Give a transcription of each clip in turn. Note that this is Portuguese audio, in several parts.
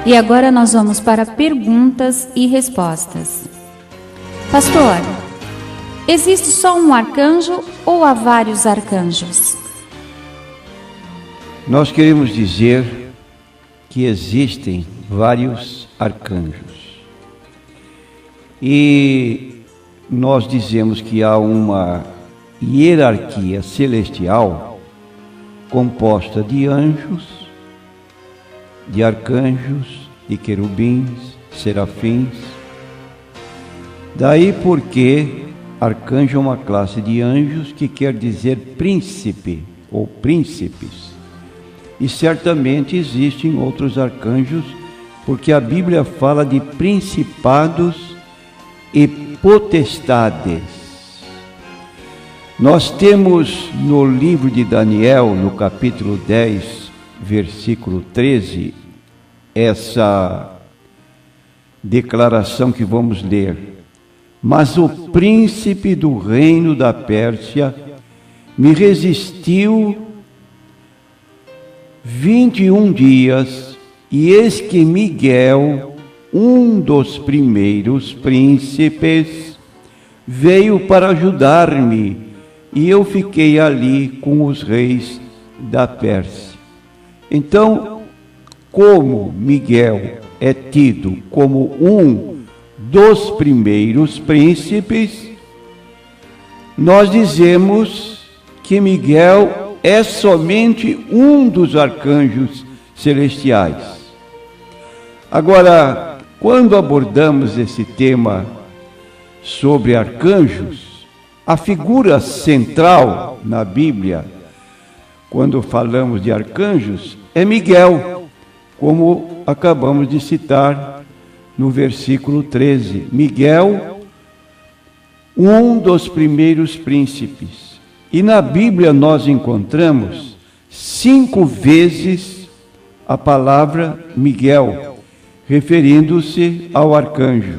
E agora nós vamos para perguntas e respostas. Pastor, existe só um arcanjo ou há vários arcanjos? Nós queremos dizer que existem vários arcanjos. E nós dizemos que há uma hierarquia celestial composta de anjos, de arcanjos, de querubins, serafins. Daí porque arcanjo é uma classe de anjos que quer dizer príncipe ou príncipes. E certamente existem outros arcanjos, porque a Bíblia fala de principados e potestades. Nós temos no livro de Daniel, no capítulo 10, versículo 13, essa declaração que vamos ler. Mas o príncipe do reino da Pérsia me resistiu 21 dias, e eis que Miguel, um dos primeiros príncipes, veio para ajudar-me, e eu fiquei ali com os reis da Pérsia. Então, como Miguel é tido como um dos primeiros príncipes, nós dizemos que Miguel é somente um dos arcanjos celestiais. Agora, quando abordamos esse tema sobre arcanjos, a figura central na Bíblia, quando falamos de arcanjos, é Miguel, como acabamos de citar no versículo 13. Miguel, um dos primeiros príncipes. E na Bíblia nós encontramos 5 vezes a palavra Miguel, referindo-se ao arcanjo.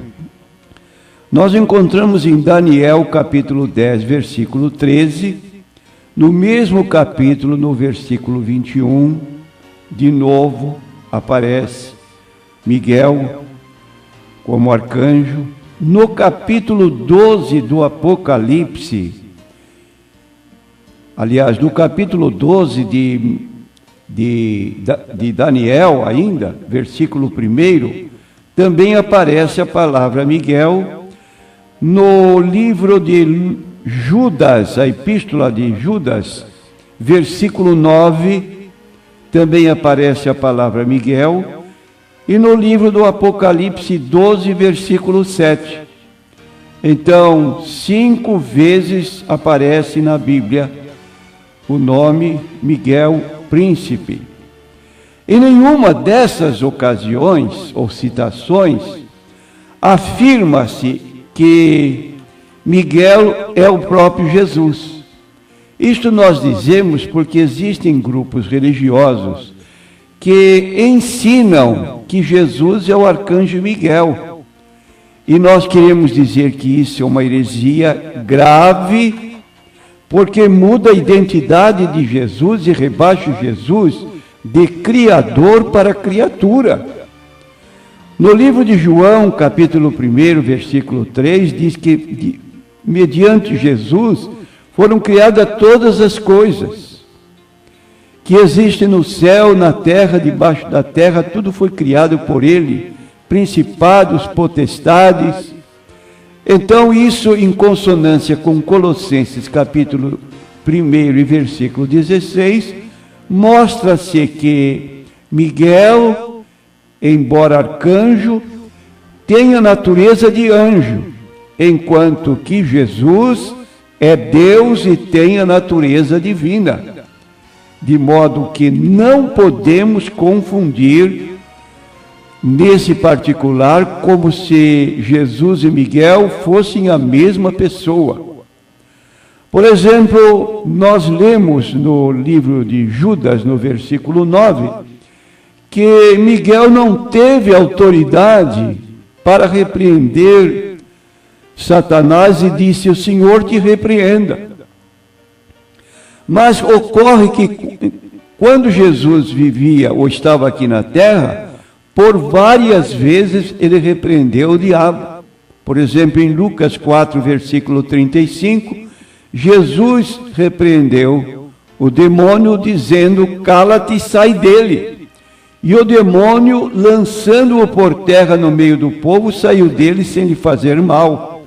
Nós encontramos em Daniel capítulo 10, versículo 13, no mesmo capítulo, no versículo 21, de novo aparece Miguel como arcanjo. No capítulo 12 do Apocalipse, aliás, no capítulo 12 de Daniel ainda, versículo 1, também aparece a palavra Miguel. No livro de Judas, a epístola de Judas, versículo 9, também aparece a palavra Miguel. E no livro do Apocalipse 12, versículo 7. Então, 5 vezes aparece na Bíblia o nome Miguel, príncipe. Em nenhuma dessas ocasiões ou citações afirma-se que Miguel é o próprio Jesus. Isto nós dizemos porque existem grupos religiosos que ensinam que Jesus é o arcanjo Miguel. E nós queremos dizer que isso é uma heresia grave, porque muda a identidade de Jesus e rebaixa Jesus de criador para criatura. No livro de João, capítulo 1, versículo 3, diz que mediante Jesus foram criadas todas as coisas que existem no céu, na terra, debaixo da terra, tudo foi criado por Ele, principados, potestades. Então, isso em consonância com Colossenses, capítulo 1 e versículo 16, mostra-se que Miguel, embora arcanjo, tem a natureza de anjo, enquanto que Jesus é Deus e tem a natureza divina. De modo que não podemos confundir nesse particular como se Jesus e Miguel fossem a mesma pessoa. Por exemplo, nós lemos no livro de Judas, no versículo 9, que Miguel não teve autoridade para repreender Satanás e disse: o Senhor te repreenda. Mas ocorre que quando Jesus vivia ou estava aqui na terra, por várias vezes ele repreendeu o diabo. Por exemplo, em Lucas 4, versículo 35, Jesus repreendeu o demônio dizendo: cala-te e sai dele. E o demônio, lançando-o por terra no meio do povo, saiu dele sem lhe fazer mal.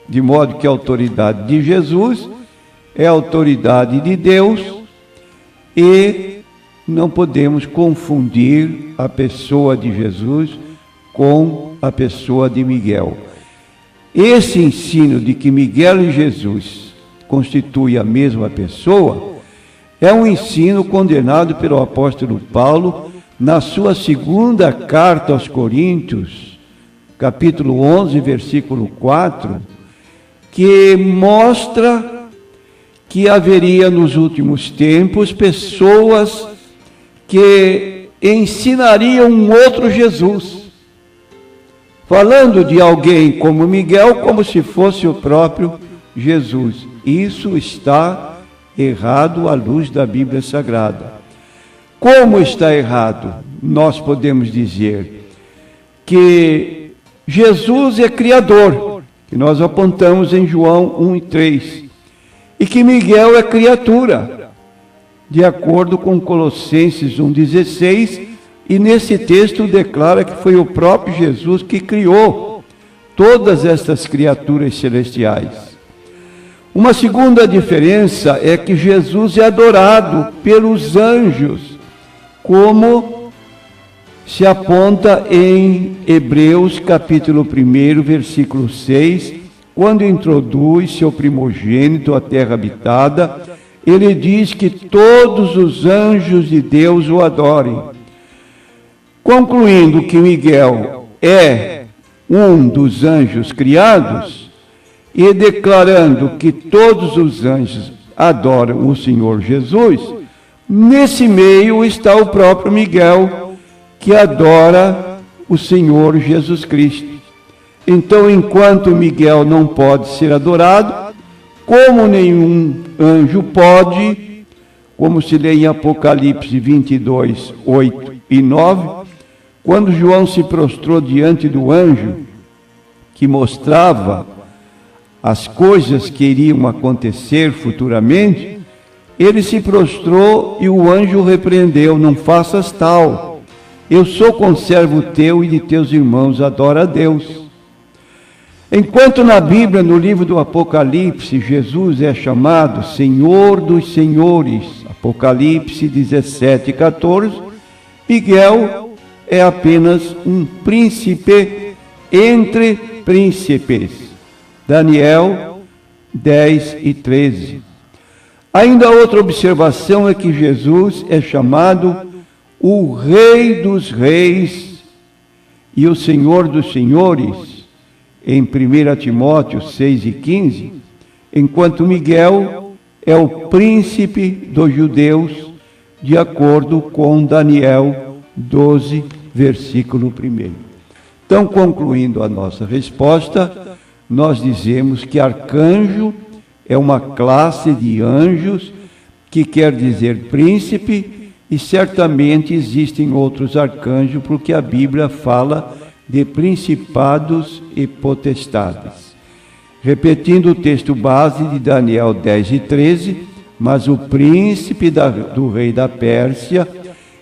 De modo que a autoridade de Jesus é a autoridade de Deus e não podemos confundir a pessoa de Jesus com a pessoa de Miguel. Esse ensino de que Miguel e Jesus constituem a mesma pessoa é um ensino condenado pelo apóstolo Paulo na sua segunda carta aos Coríntios, capítulo 11, versículo 4, que mostra que haveria nos últimos tempos pessoas que ensinariam um outro Jesus, falando de alguém como Miguel como se fosse o próprio Jesus. Isso está errado à luz da Bíblia Sagrada. Como está errado? Nós podemos dizer que Jesus é Criador, que nós apontamos em João 1 e 3, e que Miguel é criatura, de acordo com Colossenses 1,16, e nesse texto declara que foi o próprio Jesus que criou todas estas criaturas celestiais. Uma segunda diferença é que Jesus é adorado pelos anjos, como se aponta em Hebreus capítulo 1, versículo 6, quando introduz seu primogênito à terra habitada, ele diz que todos os anjos de Deus o adorem. Concluindo que Miguel é um dos anjos criados e declarando que todos os anjos adoram o Senhor Jesus, nesse meio está o próprio Miguel, que adora o Senhor Jesus Cristo. Então, enquanto Miguel não pode ser adorado, como nenhum anjo pode, como se lê em Apocalipse 22, 8 e 9, quando João se prostrou diante do anjo, que mostrava as coisas que iriam acontecer futuramente, ele se prostrou e o anjo o repreendeu: não faças tal, eu sou conservo teu e de teus irmãos, adora a Deus. Enquanto na Bíblia, no livro do Apocalipse, Jesus é chamado Senhor dos Senhores, Apocalipse 17, 14, Miguel é apenas um príncipe entre príncipes, Daniel 10 e 13. Ainda outra observação é que Jesus é chamado o Rei dos Reis e o Senhor dos Senhores, em 1 Timóteo 6 e 15, enquanto Miguel é o príncipe dos judeus, de acordo com Daniel 12, versículo 1. Então, concluindo a nossa resposta, nós dizemos que arcanjo é uma classe de anjos, que quer dizer príncipe, e certamente existem outros arcanjos, porque a Bíblia fala de principados e potestades. Repetindo o texto base de Daniel 10 e 13, mas o príncipe do rei da Pérsia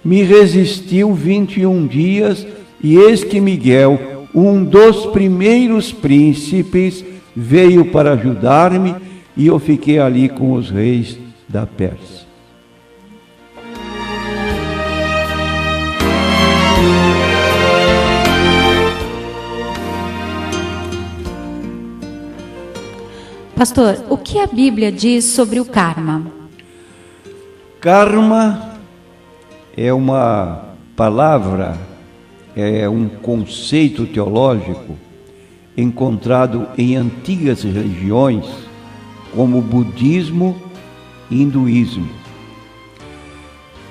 me resistiu 21 dias, e eis que Miguel, um dos primeiros príncipes, veio para ajudar-me, e eu fiquei ali com os reis da Pérsia. Pastor, o que a Bíblia diz sobre o karma? Karma é uma palavra, é um conceito teológico encontrado em antigas religiões, como o budismo e hinduísmo.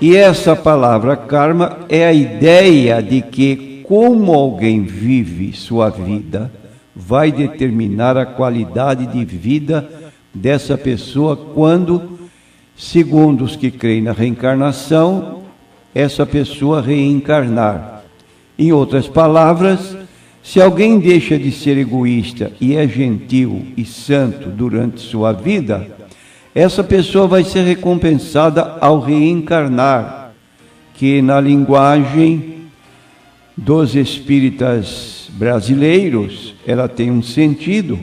E essa palavra karma é a ideia de que como alguém vive sua vida vai determinar a qualidade de vida dessa pessoa quando, segundo os que creem na reencarnação, essa pessoa reencarnar. Em outras palavras, se alguém deixa de ser egoísta e é gentil e santo durante sua vida, essa pessoa vai ser recompensada ao reencarnar, que na linguagem dos espíritas brasileiros, ela tem um sentido,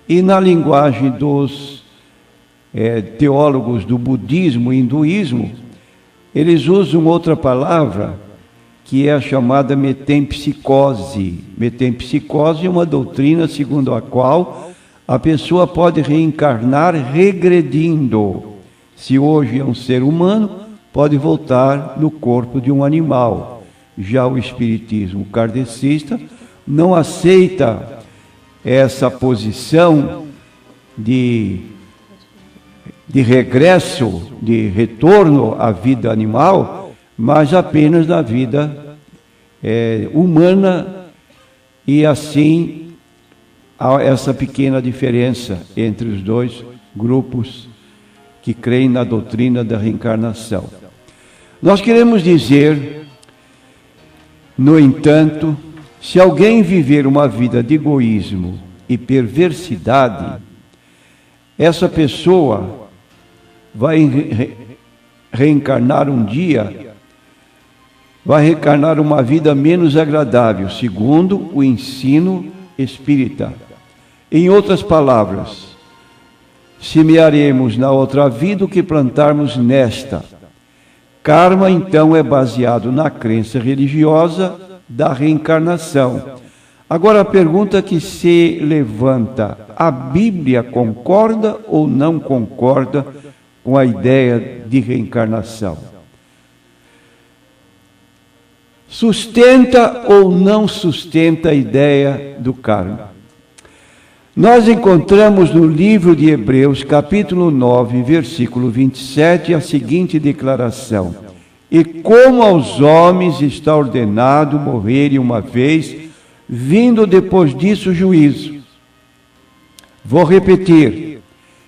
e na linguagem dos teólogos do budismo e hinduísmo, eles usam outra palavra, que é a chamada metempsicose. Metempsicose é uma doutrina segundo a qual a pessoa pode reencarnar regredindo. Se hoje é um ser humano, pode voltar no corpo de um animal. Já o espiritismo kardecista não aceita essa posição de regresso, de retorno à vida animal, mas apenas na vida humana, e assim há essa pequena diferença entre os dois grupos que creem na doutrina da reencarnação. Nós queremos dizer, no entanto, se alguém viver uma vida de egoísmo e perversidade, essa pessoa vai reencarnar um dia, vai reencarnar uma vida menos agradável, segundo o ensino espírita. Em outras palavras, semearemos na outra vida o que plantarmos nesta. Karma, então, é baseado na crença religiosa da reencarnação. Agora, a pergunta que se levanta: a Bíblia concorda ou não concorda com a ideia de reencarnação? Sustenta ou não sustenta a ideia do karma? Nós encontramos no livro de Hebreus, capítulo 9, versículo 27, a seguinte declaração: e como aos homens está ordenado morrerem uma vez, vindo depois disso o juízo. Vou repetir: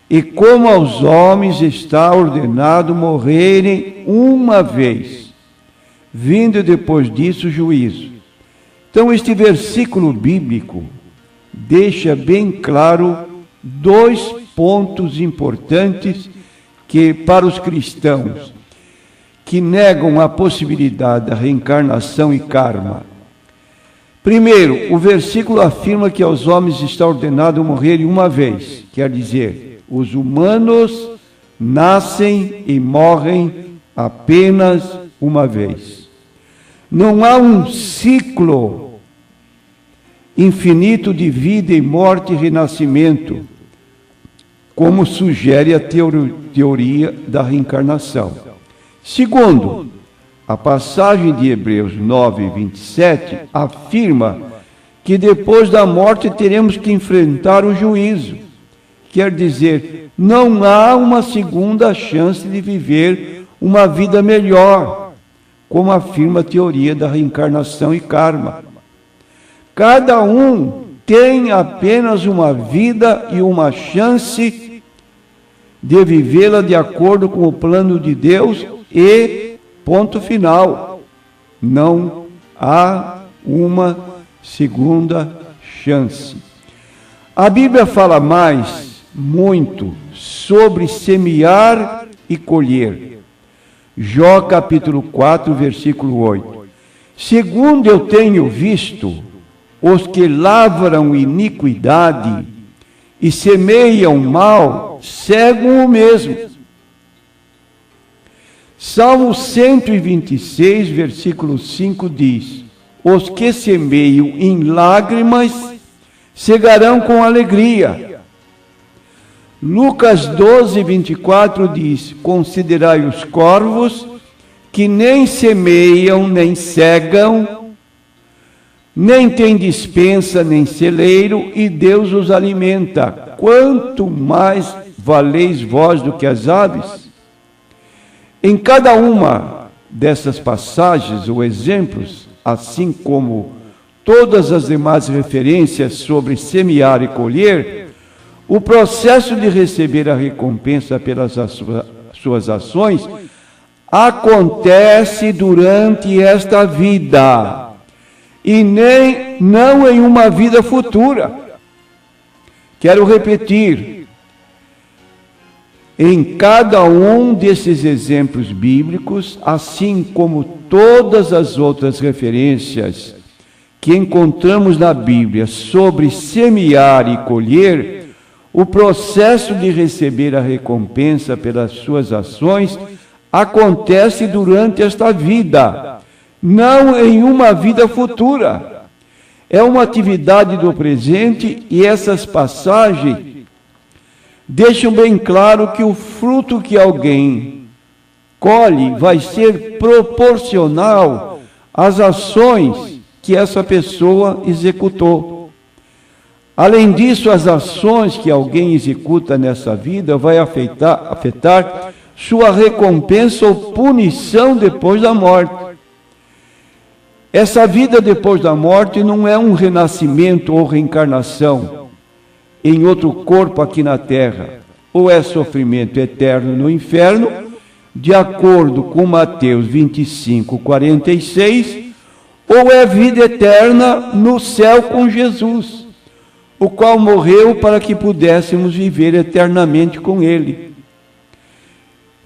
e como aos homens está ordenado morrerem uma vez, vindo depois disso o juízo. Então, este versículo bíblico deixa bem claro dois pontos importantes que, para os cristãos que negam a possibilidade da reencarnação e karma. Primeiro, o versículo afirma que aos homens está ordenado morrerem uma vez, quer dizer, os humanos nascem e morrem apenas uma vez. Não há um ciclo infinito de vida e morte e renascimento, como sugere a teoria da reencarnação. Segundo, a passagem de Hebreus 9, 27 afirma que depois da morte teremos que enfrentar o juízo. Quer dizer, não há uma segunda chance de viver uma vida melhor, como afirma a teoria da reencarnação e karma. Cada um tem apenas uma vida e uma chance de vivê-la de acordo com o plano de Deus e ponto final. Não há uma segunda chance. A Bíblia fala muito sobre semear e colher. Jó capítulo 4, versículo 8. Segundo eu tenho visto, os que lavram iniquidade e semeiam mal, cegam o mesmo. Salmo 126, versículo 5 diz: os que semeiam em lágrimas, cegarão com alegria. Lucas 12, 24 diz: considerai os corvos, que nem semeiam, nem cegam, nem tem despensa, nem celeiro, e Deus os alimenta. Quanto mais valeis vós do que as aves? Em cada uma dessas passagens ou exemplos, assim como todas as demais referências sobre semear e colher, o processo de receber a recompensa pelas suas ações acontece durante esta vida. e nem não em uma vida futura. Quero repetir, em cada um desses exemplos bíblicos, assim como todas as outras referências que encontramos na Bíblia sobre semear e colher, o processo de receber a recompensa pelas suas ações acontece durante esta vida, não em uma vida futura. É uma atividade do presente, e essas passagens deixam bem claro que o fruto que alguém colhe vai ser proporcional às ações que essa pessoa executou. Além disso, as ações que alguém executa nessa vida vai afetar sua recompensa ou punição depois da morte. Essa vida depois da morte não é um renascimento ou reencarnação em outro corpo aqui na terra, ou é sofrimento eterno no inferno, de acordo com Mateus 25, 46, ou é vida eterna no céu com Jesus, o qual morreu para que pudéssemos viver eternamente com Ele.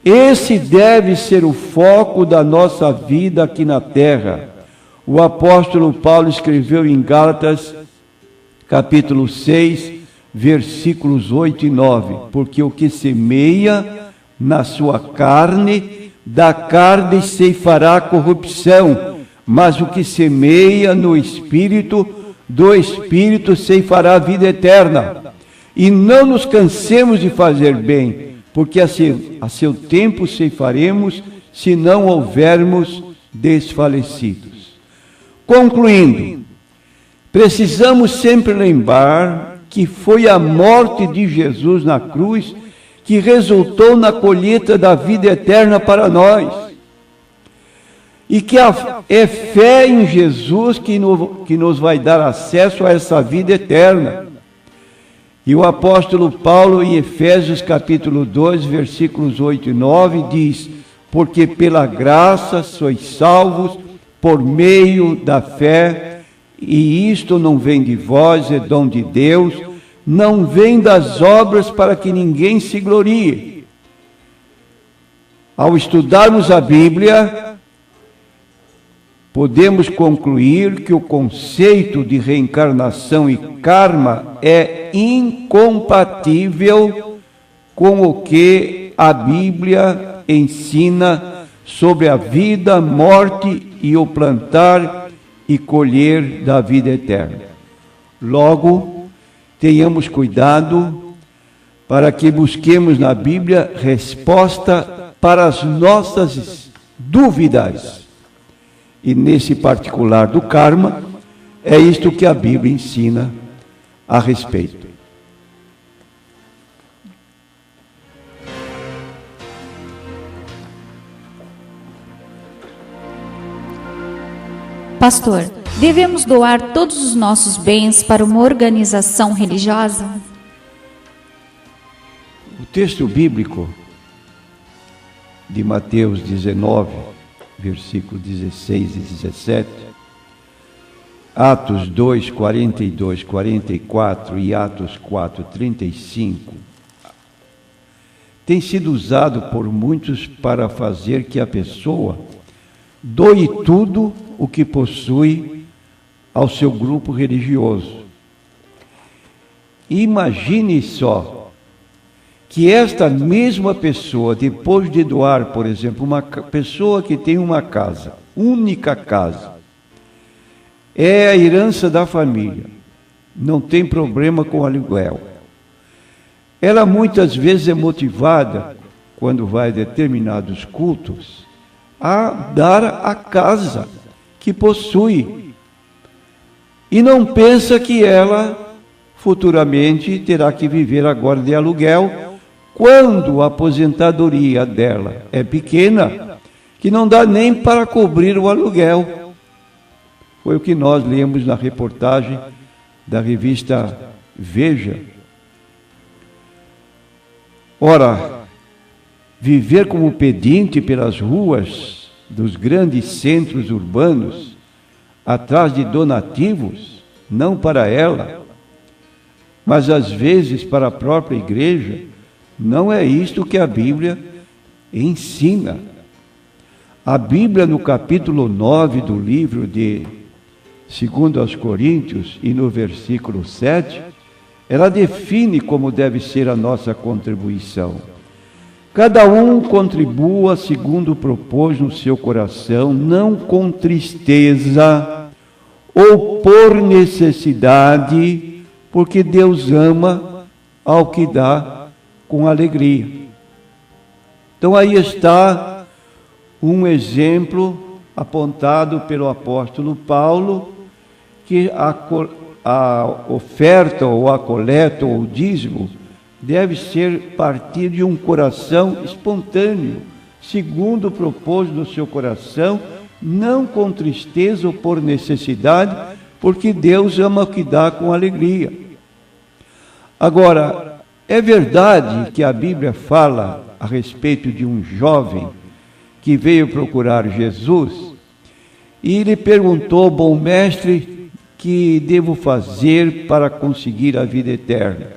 Esse deve ser o foco da nossa vida aqui na terra. O apóstolo Paulo escreveu em Gálatas, capítulo 6, versículos 8 e 9, porque o que semeia na sua carne, da carne ceifará corrupção, mas o que semeia no Espírito, do Espírito ceifará a vida eterna. E não nos cansemos de fazer bem, porque a seu tempo ceifaremos, se não houvermos desfalecidos. Concluindo, precisamos sempre lembrar que foi a morte de Jesus na cruz que resultou na colheita da vida eterna para nós. E que é fé em Jesus que nos vai dar acesso a essa vida eterna. E o apóstolo Paulo, em Efésios capítulo 2, versículos 8 e 9, diz: porque pela graça sois salvos por meio da fé, e isto não vem de vós, é dom de Deus, não vem das obras para que ninguém se glorie. Ao estudarmos a Bíblia, podemos concluir que o conceito de reencarnação e karma é incompatível com o que a Bíblia ensina sobre a vida, morte e o plantar e colher da vida eterna. Logo, tenhamos cuidado para que busquemos na Bíblia resposta para as nossas dúvidas. E nesse particular do karma, é isto que a Bíblia ensina a respeito. Pastor, devemos doar todos os nossos bens para uma organização religiosa? O texto bíblico de Mateus 19, versículos 16 e 17, Atos 2, 42, 44 e Atos 4, 35, tem sido usado por muitos para fazer que a pessoa doe tudo o que possui ao seu grupo religioso. Imagine só que esta mesma pessoa, depois de doar, por exemplo, uma pessoa que tem uma casa, única casa, é a herança da família, não tem problema com aluguel. Ela muitas vezes é motivada, quando vai a determinados cultos, a dar a casa que possui, e não pensa que ela futuramente terá que viver agora de aluguel, quando a aposentadoria dela é pequena, que não dá nem para cobrir o aluguel. Foi o que nós lemos na reportagem da revista Veja. Ora, viver como pedinte pelas ruas dos grandes centros urbanos, atrás de donativos, não para ela, mas às vezes para a própria igreja. Não é isto que a Bíblia ensina. A Bíblia, no capítulo 9 do livro de 2 aos Coríntios, e no versículo 7, ela define como deve ser a nossa contribuição. Cada um contribua segundo propôs no seu coração, não com tristeza ou por necessidade, porque Deus ama ao que dá com alegria. Então aí está um exemplo apontado pelo apóstolo Paulo, que a oferta ou a coleta ou o dízimo deve ser partir de um coração espontâneo, segundo propôs no seu coração, não com tristeza ou por necessidade, porque Deus ama o que dá com alegria. Agora, é verdade que a Bíblia fala a respeito de um jovem que veio procurar Jesus e lhe perguntou: bom mestre, que devo fazer para conseguir a vida eterna?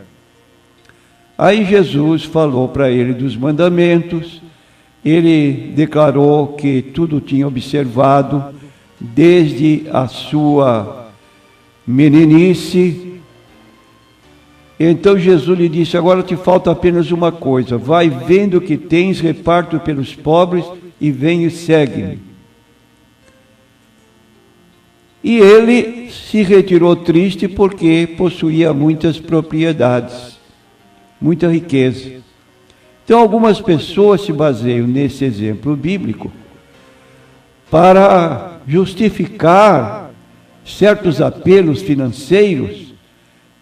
Aí Jesus falou para ele dos mandamentos, ele declarou que tudo tinha observado desde a sua meninice. Então Jesus lhe disse: agora te falta apenas uma coisa, vai, vendo o que tens, reparto pelos pobres e vem e segue-me. E ele se retirou triste porque possuía muitas propriedades, muita riqueza. Então algumas pessoas se baseiam nesse exemplo bíblico para justificar certos apelos financeiros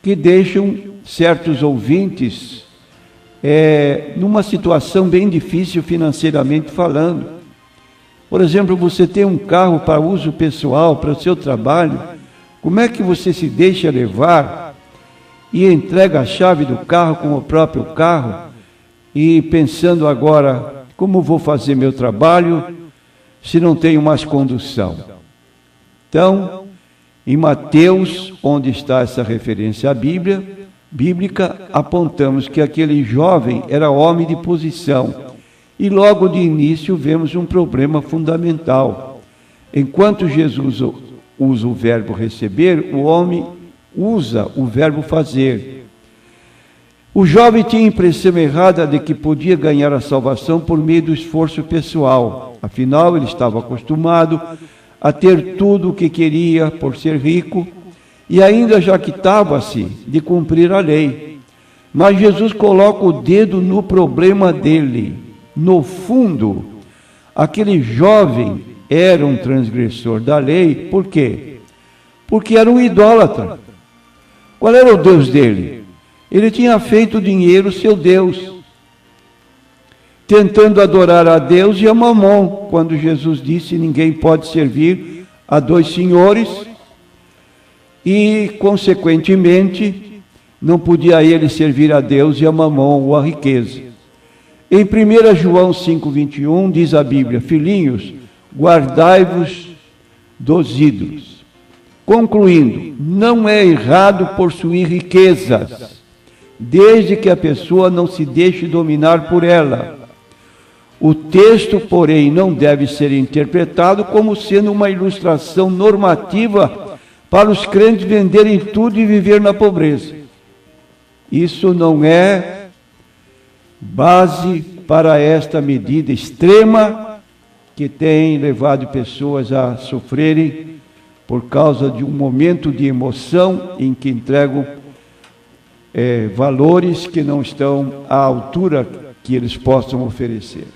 que deixam certos ouvintes numa situação bem difícil financeiramente falando. Por exemplo, você tem um carro para uso pessoal, para o seu trabalho, como é que você se deixa levar e entrega a chave do carro com o próprio carro e pensando agora, como vou fazer meu trabalho se não tenho mais condução? Então, em Mateus, onde está essa referência à Bíblia, bíblica, apontamos que aquele jovem era homem de posição. E logo de início vemos um problema fundamental. Enquanto Jesus usa o verbo receber, o homem usa o verbo fazer. O jovem tinha a impressão errada de que podia ganhar a salvação por meio do esforço pessoal. Afinal, ele estava acostumado a ter tudo o que queria por ser rico e ainda jactava-se de cumprir a lei. Mas Jesus coloca o dedo no problema dele. No fundo, aquele jovem era um transgressor da lei. Por quê? Porque era um idólatra. Qual era o Deus dele? Ele tinha feito o dinheiro seu Deus, tentando adorar a Deus e a Mamon, quando Jesus disse: ninguém pode servir a dois senhores, e, consequentemente, não podia ele servir a Deus e a Mamon ou a riqueza. Em 1 João 5,21 diz a Bíblia: filhinhos, guardai-vos dos ídolos. Concluindo, não é errado possuir riquezas, desde que a pessoa não se deixe dominar por ela. O texto, porém, não deve ser interpretado como sendo uma ilustração normativa para os crentes venderem tudo e viver na pobreza. Isso não é base para esta medida extrema que tem levado pessoas a sofrerem por causa de um momento de emoção em que entregam valores que não estão à altura que eles possam oferecer.